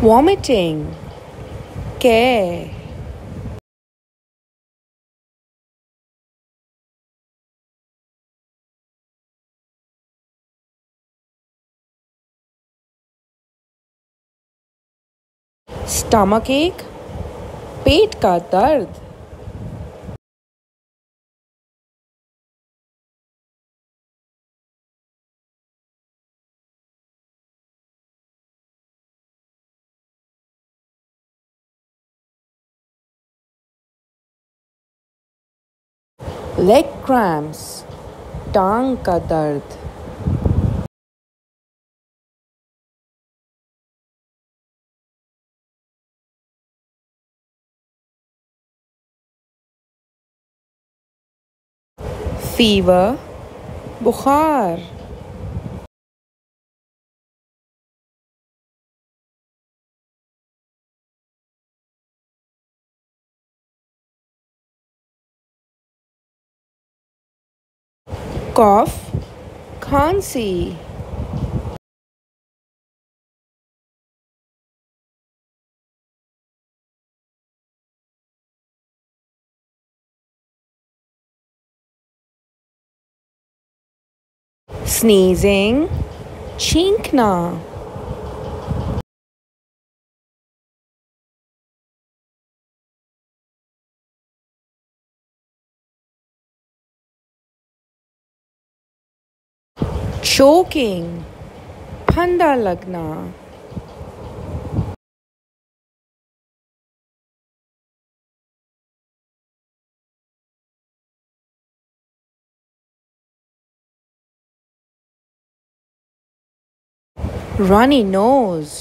vomiting, care, stomach ache, पेट का दर्द, leg cramps, टांग का दर्द, फीवर, बुखार, कॉफ, खांसी, sneezing, छींकना, choking, फंदा लगना, runny nose,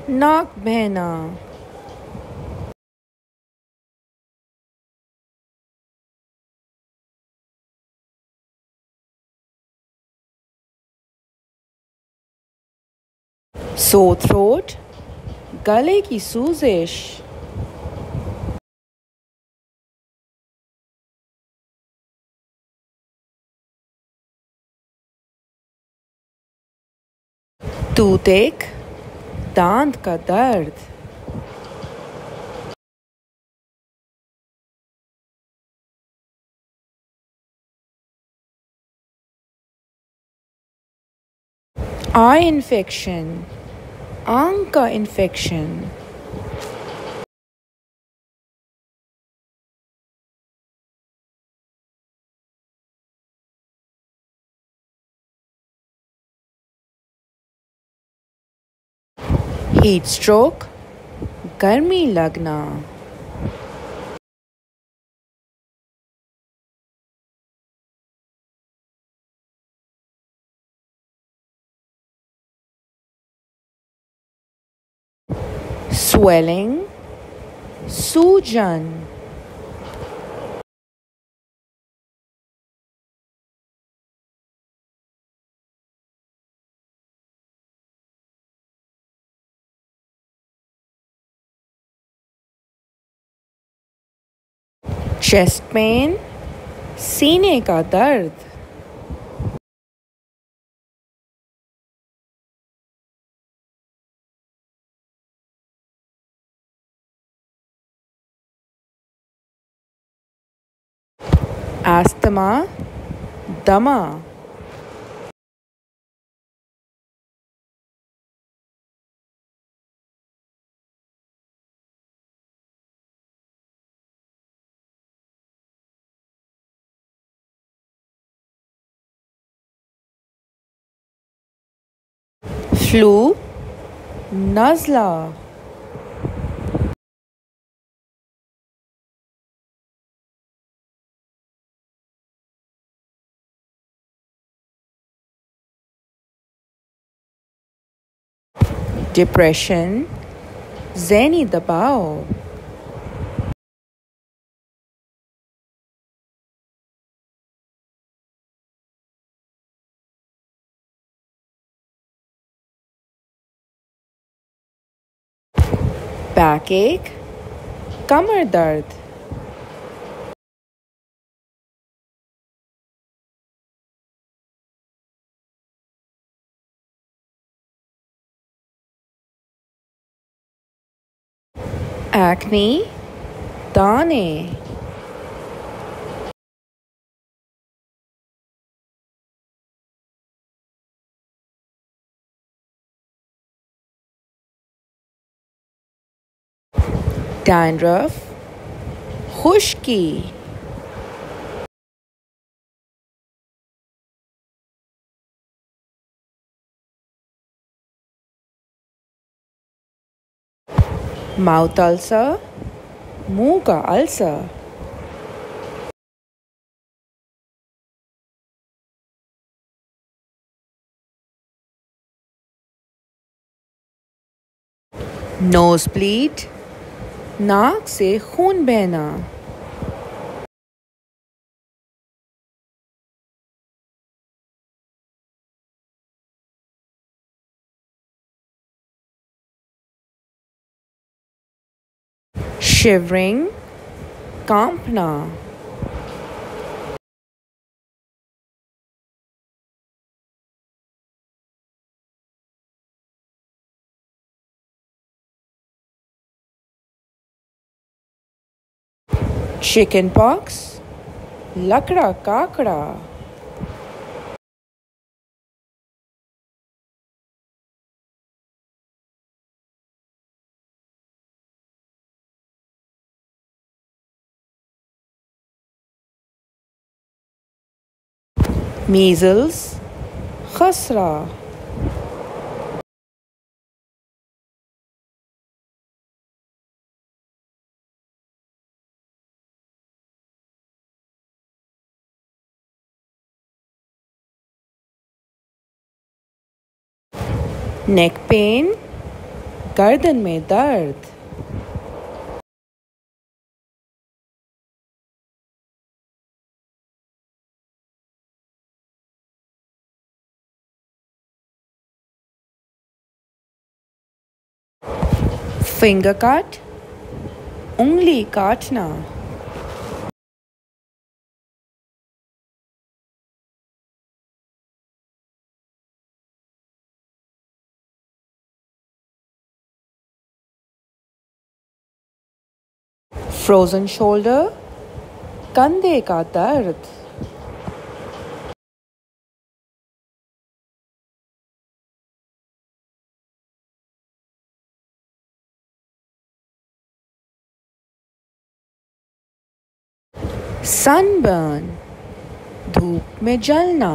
नाक बहना, sore throat, गले की सूजिश, toothache, दांत का दर्द, eye infection, आंख का इन्फेक्शन, हीट स्ट्रोक, गर्मी लगना, swelling, सूजन, चेस्ट पेन, सीने का दर्द, अस्थमा, दमा, फ्लू, नज़ला, डिप्रेशन, ज़हनी दबाव, बैक एक, कमर दर्द, acne, दाने, dandruff, खुश्की, माउथ अल्सर, मुंह का अल्सर, नोज ब्लीड, नाक से खून बहना, shivering, कांपना, चिकन पॉक्स, लकड़ा काकड़ा, मीजल्स, खसरा, नेक पेन, गर्दन में दर्द, फिंगर कट, उंगली काटना, फ्रोजन शोल्डर, कंधे का दर्द, सनबर्न, धूप में जलना,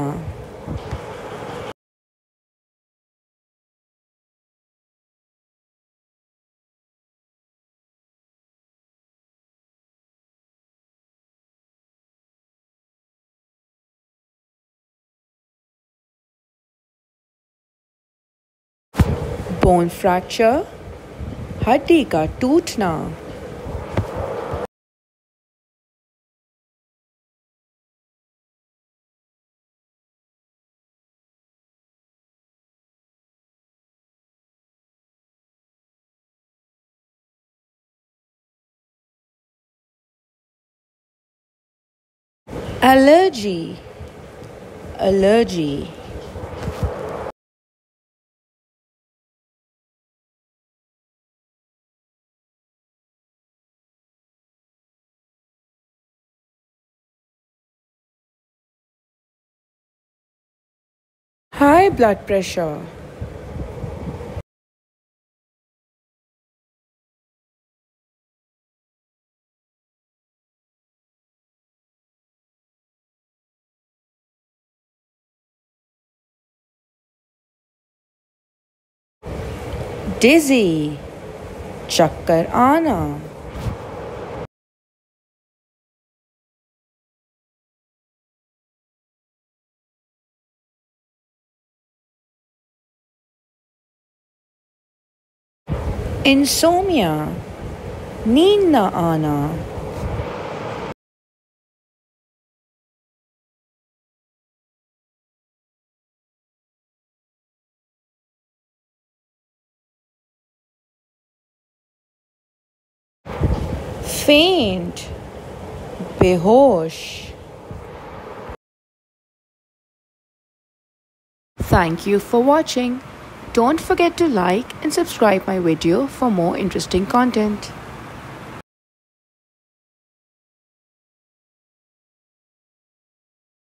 बोन फ्रैक्चर, हड्डी का टूटना, allergy, allergy, high blood pressure, dizzy, चक्कर आना, इंसोमिया, नींद न आना, फेंट, बेहोश. Thank you for watching. Don't forget to like and subscribe my video for more interesting content.